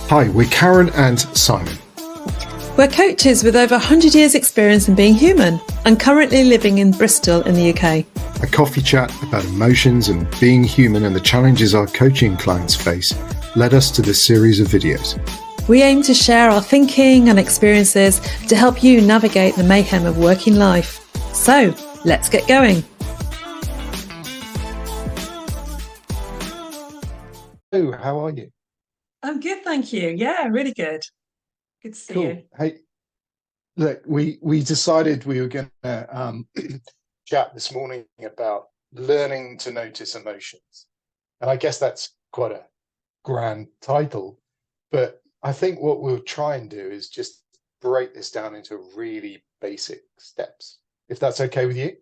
Hi, we're Karen and Simon. We're coaches with over 100 years' experience in being human and currently living in Bristol in the UK. A coffee chat about emotions and being human and the challenges our coaching clients face led us to this series of videos. We aim to share our thinking and experiences to help you navigate the mayhem of working life. So, let's get going. Oh, how are you? I'm good, thank you. Yeah, really good. Good to see you. Hey, look, we decided we were going to chat this morning about learning to notice emotions. And I guess that's quite a grand title, but I think what we'll try and do is just break this down into really basic steps, if that's okay with you.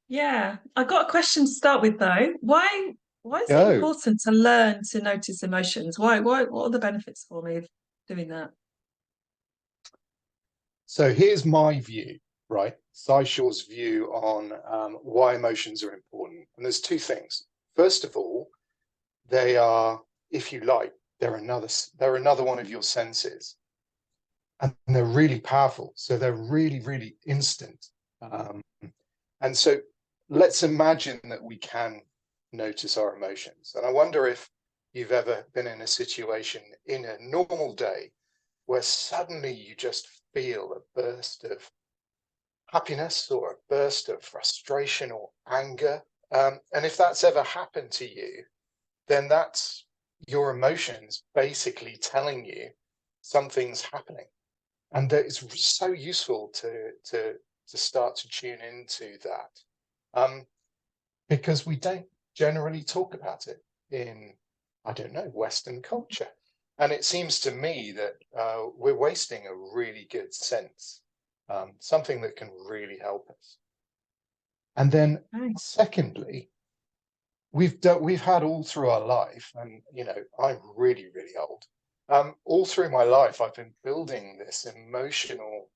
Yeah, I've got a question to start with though. Why is it important to learn to notice emotions? What are the benefits for me of doing that? So here's my view, right? SciShaw's view on why emotions are important. And there's two things. First of all, they are, if you like, they're another one of your senses. And they're really powerful. So they're really, really instant. And so let's imagine that we can notice our emotions. And I wonder if you've ever been in a situation in a normal day where suddenly you just feel a burst of happiness or a burst of frustration or anger. And if that's ever happened to you, then that's your emotions basically telling you something's happening. And that it's so useful to start to tune into that. Because we don't generally talk about it in, I don't know, Western culture. And it seems to me that we're wasting a really good sense, something that can really help us. And then secondly, we've had all through our life, and I'm really, really old. All through my life, I've been building this emotional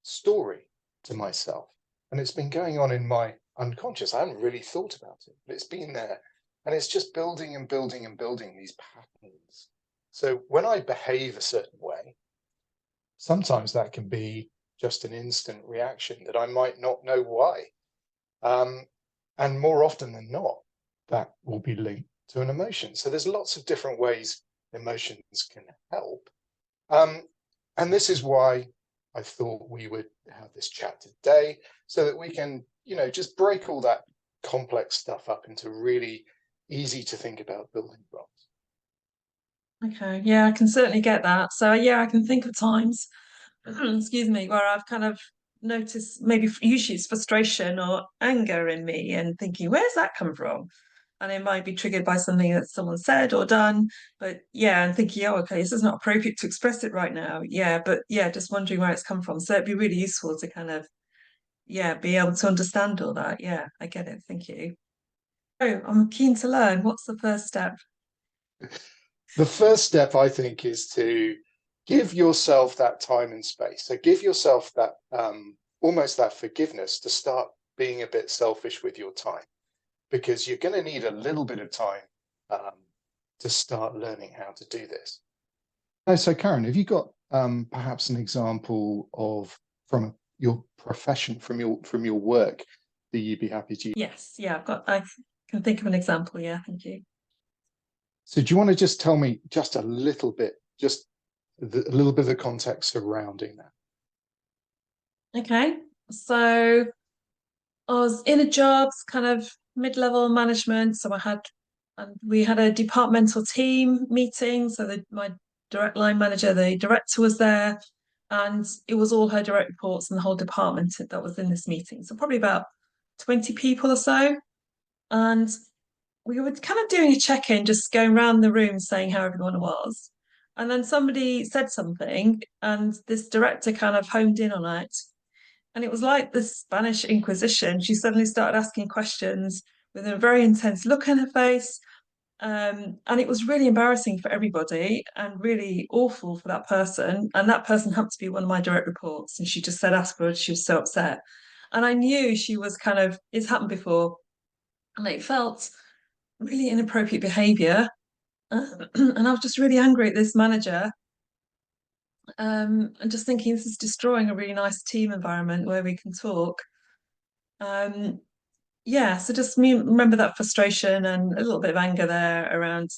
story to myself. And it's been going on in my unconscious. I haven't really thought about it, but it's been there. And it's just building and building and building these patterns. So when I behave a certain way, sometimes that can be just an instant reaction that I might not know why. And more often than not, that will be linked to an emotion. So there's lots of different ways emotions can help. And this is why I thought we would have this chat today, so that we can, just break all that complex stuff up into really easy to think about building blocks. Okay, yeah, I can certainly get that. So yeah, I can think of times, excuse me, where I've kind of noticed maybe usually it's frustration or anger in me and thinking, where's that come from? And it might be triggered by something that someone said or done. But yeah, and thinking, oh, okay, this is not appropriate to express it right now. Yeah, but yeah, just wondering where it's come from. So it'd be really useful to kind of, yeah, be able to understand all that. Yeah, I get it. Thank you. Oh, I'm keen to learn. What's the first step? The first step, I think, is to give yourself that time and space. So give yourself that almost that forgiveness to start being a bit selfish with your time, because you're going to need a little bit of time to start learning how to do this. So Karen, have you got perhaps an example of from your profession, from your work, that you'd be happy to use? Yes, yeah, I can think of an example. Yeah, thank you. So do you want to just tell me just a little bit, a little bit of the context surrounding that? Okay, so I was in a job, kind of mid-level management. So we had a departmental team meeting. So my direct line manager, the director was there, and it was all her direct reports and the whole department that was in this meeting. So probably about 20 people or so. And we were kind of doing a check-in, just going around the room saying how everyone was. And then somebody said something, and this director kind of homed in on it. And it was like the Spanish Inquisition. She suddenly started asking questions with a very intense look on her face. And it was really embarrassing for everybody and really awful for that person. And that person happened to be one of my direct reports. And she just said afterwards she was so upset. And I knew she was kind of, it's happened before. And it felt really inappropriate behavior. And I was just really angry at this manager. And just thinking this is destroying a really nice team environment where we can talk. Um, yeah, so just me remember that frustration and a little bit of anger there around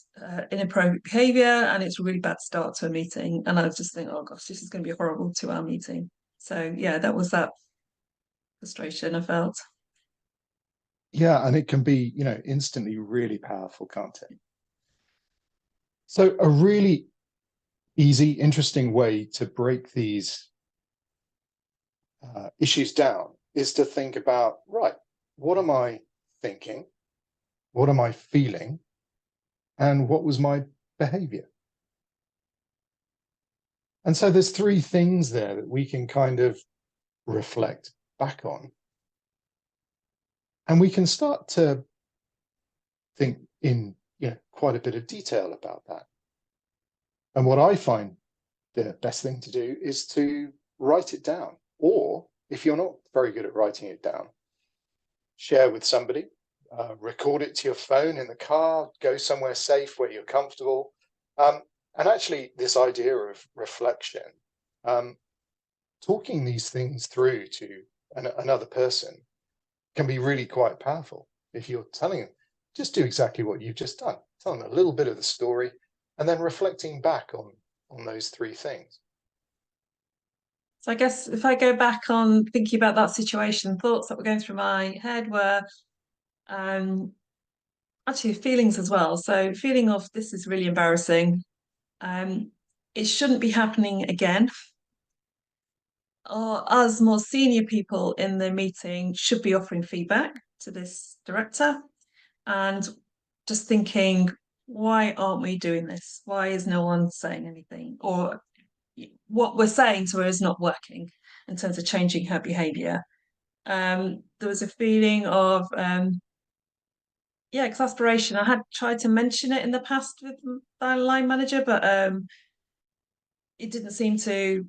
inappropriate behaviour, and it's a really bad start to a meeting. And I just think, oh gosh, this is going to be horrible to our meeting. So yeah, that was that frustration I felt. Yeah, and it can be, instantly really powerful, can't it? So a really easy, interesting way to break these issues down is to think about, right, what am I thinking? What am I feeling? And what was my behavior? And so there's three things there that we can kind of reflect back on. And we can start to think in quite a bit of detail about that. And what I find the best thing to do is to write it down. Or if you're not very good at writing it down, share with somebody, record it to your phone in the car, go somewhere safe where you're comfortable. And actually, this idea of reflection, talking these things through to another person can be really quite powerful. If you're telling them, just do exactly what you've just done, tell them a little bit of the story, and then reflecting back on those three things. So I guess if I go back on thinking about that situation, thoughts that were going through my head were um, actually feelings as well. So feeling of this is really embarrassing. Um, it shouldn't be happening again. Or us more senior people in the meeting should be offering feedback to this director and just thinking, why aren't we doing this? Why is no one saying anything? Or what we're saying to her is not working in terms of changing her behavior. There was a feeling of exasperation. I had tried to mention it in the past with my line manager, but it didn't seem to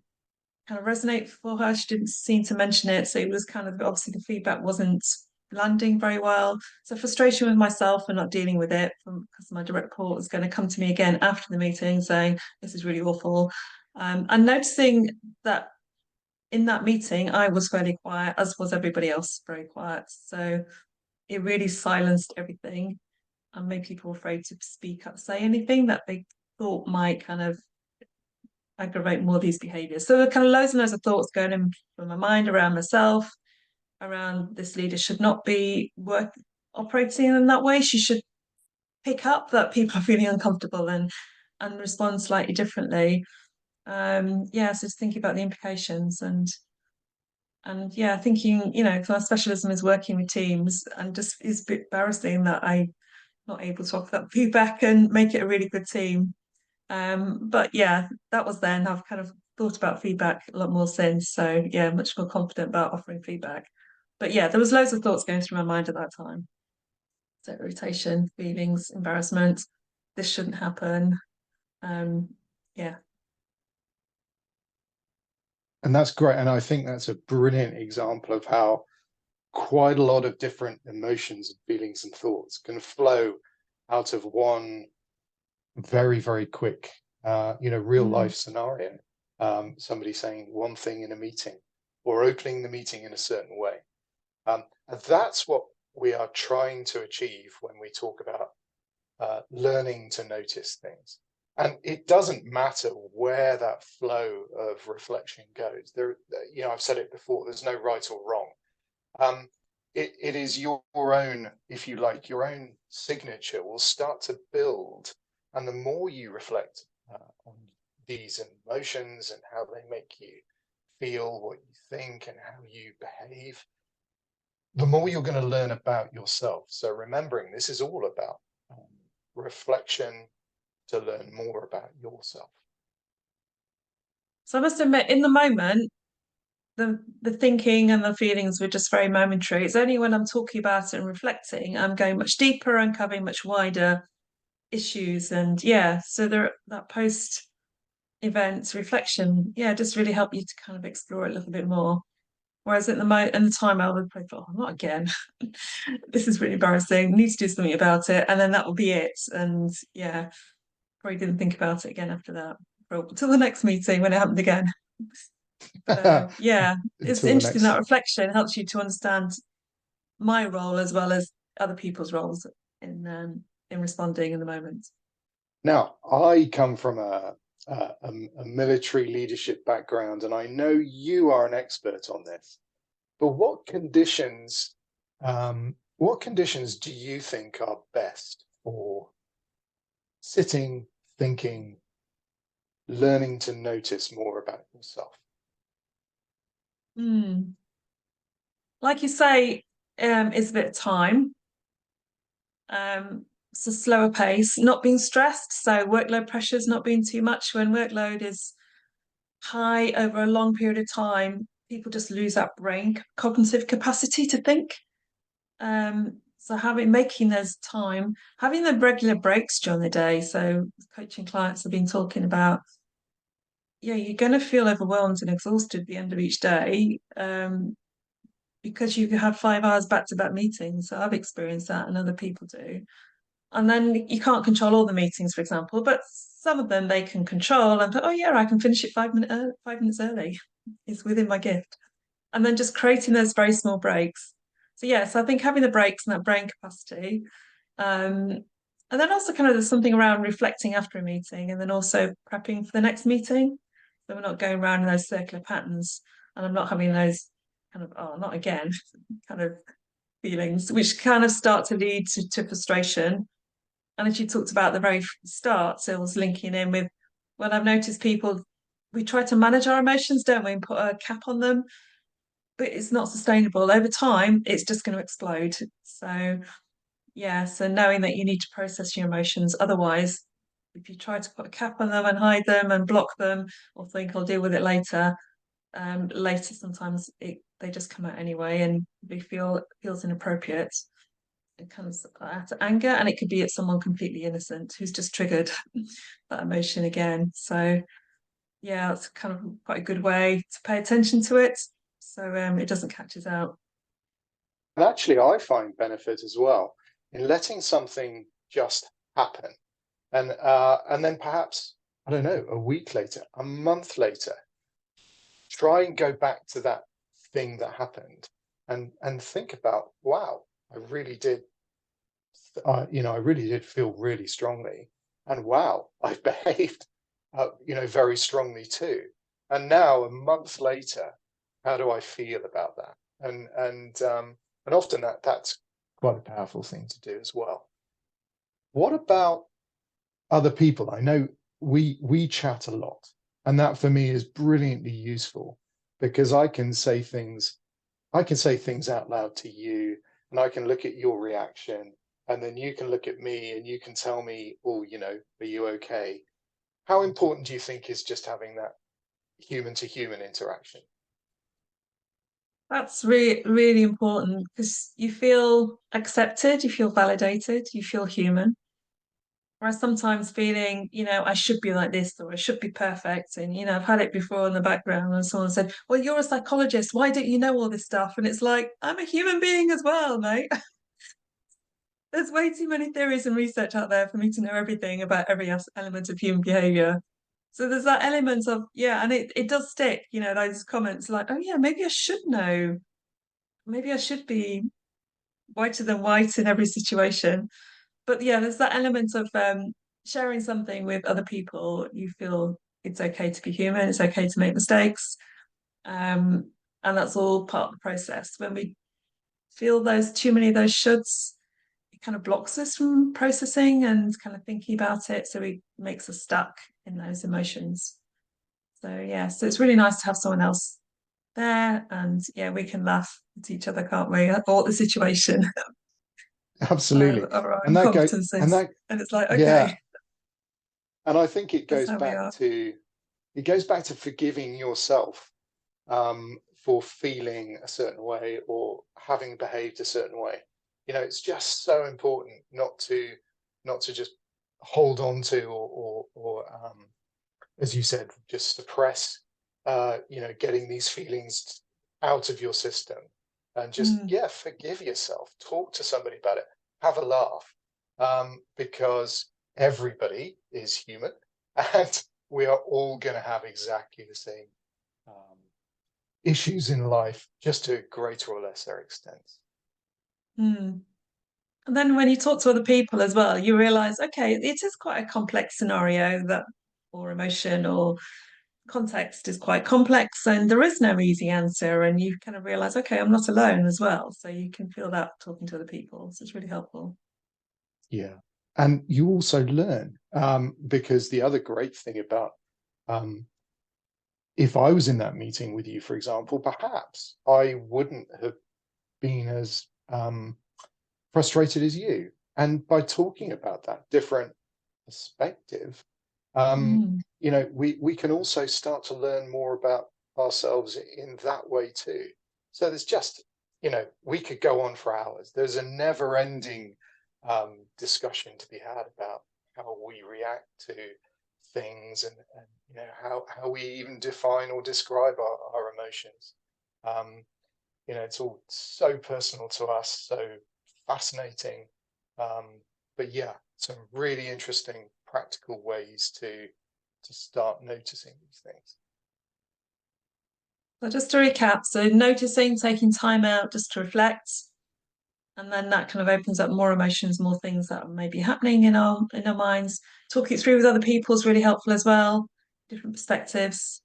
kind of resonate for her. She didn't seem to mention it. So it was kind of obviously the feedback wasn't landing very well. So frustration with myself for not dealing with it because my direct report was going to come to me again after the meeting saying this is really awful. And noticing that in that meeting I was fairly quiet, as was everybody else very quiet. So it really silenced everything and made people afraid to speak up, say anything that they thought might kind of aggravate more of these behaviors. So there are kind of loads and loads of thoughts going in from my mind around myself, around this leader should not be operating in that way. She should pick up that people are feeling uncomfortable and respond slightly differently. So just thinking about the implications and yeah, thinking, my specialism is working with teams and just is a bit embarrassing that I'm not able to offer that feedback and make it a really good team. But yeah, that was then. I've kind of thought about feedback a lot more since. So yeah, much more confident about offering feedback. But yeah, there was loads of thoughts going through my mind at that time. So irritation, feelings, embarrassment. This shouldn't happen. Yeah. And that's great. And I think that's a brilliant example of how quite a lot of different emotions and feelings and thoughts can flow out of one very, very quick, real life scenario. Somebody saying one thing in a meeting or opening the meeting in a certain way. And that's what we are trying to achieve when we talk about learning to notice things. And it doesn't matter where that flow of reflection goes. I've said it before, there's no right or wrong. It is your own, if you like, your own signature will start to build. And the more you reflect on these emotions and how they make you feel, what you think, and how you behave, the more you're going to learn about yourself. So remembering this is all about reflection to learn more about yourself. So I must admit, in the moment, the thinking and the feelings were just very momentary. It's only when I'm talking about it and reflecting, I'm going much deeper and covering much wider issues. And so that post event reflection, just really help you to kind of explore it a little bit more. Whereas at in the time I would probably thought, oh, not again. This is really embarrassing. Need to do something about it. And then that will be it. And probably didn't think about it again after that. Until the next meeting when it happened again. But it's Until the interesting, that next. reflection helps you to understand my role as well as other people's roles in responding in the moment. Now, I come from a military leadership background, and I know you are an expert on this. But what conditions do you think are best for sitting, thinking, learning to notice more about yourself? Like you say, it's a bit of time. It's a slower pace, not being stressed. So workload pressures not being too much. When workload is high over a long period of time, people just lose that brain cognitive capacity to think. So making those time, having the regular breaks during the day. So coaching clients have been talking about, you're going to feel overwhelmed and exhausted at the end of each day, because you have 5 hours back-to-back meetings. So I've experienced that, and other people do. And then you can't control all the meetings, for example, but some of them they can control and oh yeah, I can finish it 5 minutes early. It's within my gift. And then just creating those very small breaks. So I think having the breaks and that brain capacity. And then also kind of there's something around reflecting after a meeting and then also prepping for the next meeting. So we're not going around in those circular patterns, and I'm not having those kind of, oh, not again, kind of feelings, which kind of start to lead to frustration. And as you talked about at the very start, so I was linking in with, well, I've noticed people, we try to manage our emotions, don't we, and put a cap on them, but it's not sustainable. Over time, it's just going to explode. So knowing that you need to process your emotions. Otherwise, if you try to put a cap on them and hide them and block them or think I'll deal with it later, later sometimes they just come out anyway and they feels inappropriate. It comes out of anger, and it could be at someone completely innocent who's just triggered that emotion again. So it's kind of quite a good way to pay attention to it, so it doesn't catch us out. And actually, I find benefit as well in letting something just happen, and then perhaps, I don't know, a week later, a month later, try and go back to that thing that happened and think about, wow, I really did feel really strongly, and wow, I've behaved very strongly too. And now a month later, how do I feel about that? And often that's quite a powerful thing to do as well. What about other people? I know we chat a lot, and that for me is brilliantly useful because I can say things out loud to you, and I can look at your reaction, and then you can look at me and you can tell me, oh, are you okay? How important do you think is just having that human to human interaction? That's really, really important because you feel accepted, you feel validated, you feel human. Whereas sometimes feeling, I should be like this or I should be perfect. And, I've had it before in the background and someone said, well, you're a psychologist. Why don't you know all this stuff? And it's like, I'm a human being as well, mate. There's way too many theories and research out there for me to know everything about every element of human behavior. So there's that element of, and it does stick, those comments like, oh yeah, maybe I should know. Maybe I should be whiter than white in every situation. But there's that element of sharing something with other people. You feel it's okay to be human, it's okay to make mistakes. And that's all part of the process. When we feel too many of those shoulds, it kind of blocks us from processing and kind of thinking about it. So it makes us stuck in those emotions. So it's really nice to have someone else there, and we can laugh at each other, can't we, or the situation. Absolutely. Our And that goes, competencies, and it's like, yeah. okay, And I think it that's goes how we back are. to forgiving yourself for feeling a certain way or having behaved a certain way. It's just so important not to just hold on to, or as you said, just suppress, getting these feelings out of your system, and just, forgive yourself, talk to somebody about it, have a laugh, because everybody is human and we are all going to have exactly the same issues in life, just to a greater or lesser extent. Mm. And then when you talk to other people as well, you realize, okay, it is quite a complex scenario, that or emotion or context is quite complex, and there is no easy answer. And you kind of realize, okay, I'm not alone as well. So you can feel that talking to other people. So it's really helpful. Yeah. And you also learn, because the other great thing about, if I was in that meeting with you, for example, perhaps I wouldn't have been as frustrated as you. And by talking about that different perspective, Mm. we can also start to learn more about ourselves in that way too. So there's just, we could go on for hours. There's a never-ending discussion to be had about how we react to things, and how we even define or describe our emotions. It's all so personal to us, so fascinating. But yeah, some really interesting practical ways to start noticing these things. So just to recap, so noticing, taking time out just to reflect, and then that kind of opens up more emotions, more things that may be happening in our minds. Talk it through with other people is really helpful as well, different perspectives.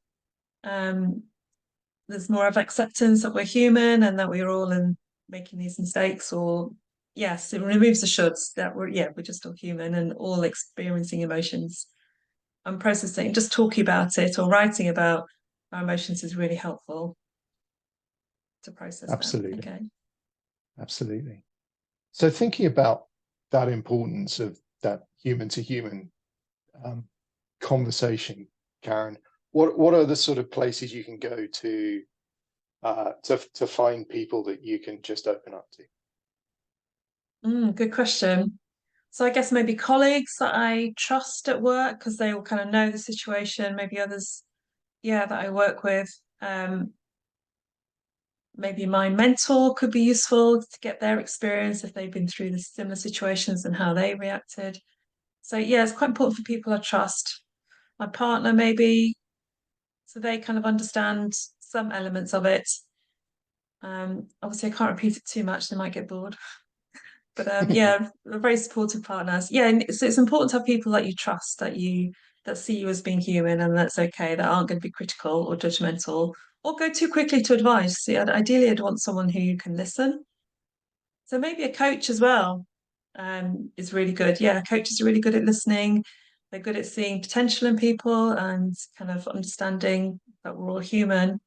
Um, there's more of acceptance that we're human and that we're all in making these mistakes, or yes, it removes the shoulds, that we're just all human and all experiencing emotions and processing. Just talking about it or writing about our emotions is really helpful to process them. Absolutely. Okay. Absolutely. So thinking about that importance of that human to human conversation, Karen, what are the sort of places you can go to find people that you can just open up to? Good question. So I guess maybe colleagues that I trust at work because they all kind of know the situation. Maybe others, yeah, that I work with. Maybe my mentor could be useful to get their experience if they've been through the similar situations and how they reacted. So yeah, it's quite important for people I trust. My partner maybe, so they kind of understand some elements of it. Obviously, I can't repeat it too much; they might get bored. But yeah, they're very supportive partners. Yeah, and it's important to have people that you trust, that see you as being human, and that's okay, that aren't going to be critical or judgmental or go too quickly to advice. See, ideally, I'd want someone who can listen. So maybe a coach as well, is really good. Yeah, coaches are really good at listening. They're good at seeing potential in people and kind of understanding that we're all human,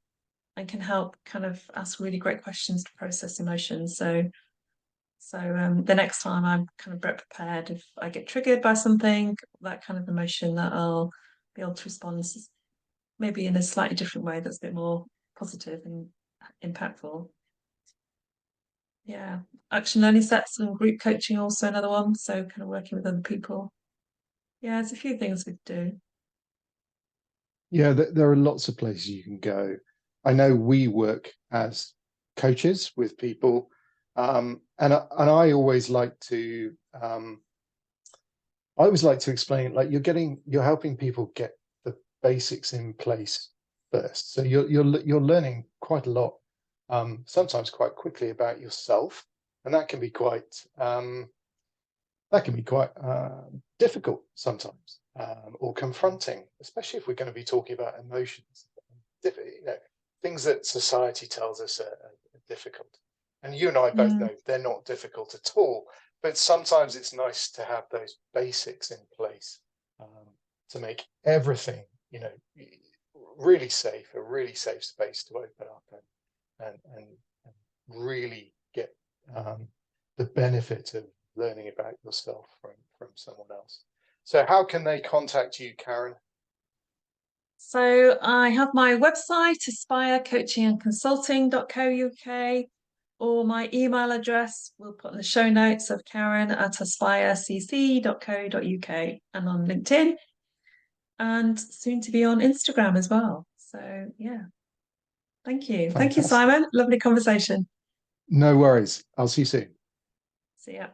and can help kind of ask really great questions to process emotions. So the next time I'm kind of prepared if I get triggered by something, that kind of emotion, that I'll be able to respond maybe in a slightly different way that's a bit more positive and impactful. Yeah. Action learning sets and group coaching also another one. So kind of working with other people. Yeah, there's a few things we do. Yeah, there are lots of places you can go. I know we work as coaches with people, and I always like to explain, like, you're helping people get the basics in place first. So you're learning quite a lot, sometimes quite quickly, about yourself, and that can be quite difficult sometimes, or confronting, especially if we're going to be talking about emotions, things that society tells us are difficult. And you and I both know they're not difficult at all, but sometimes it's nice to have those basics in place, to make everything, really safe, a really safe space to open up and really get the benefit of learning about yourself from someone else. So how can they contact you, Karen? So I have my website, aspirecoachingandconsulting.co.uk, or my email address we'll put in the show notes of karen@aspirecc.co.uk and on LinkedIn and soon to be on Instagram as well. So yeah, thank you. Thank you, Fantastic. Simon. Lovely conversation. No worries. I'll see you soon. See ya.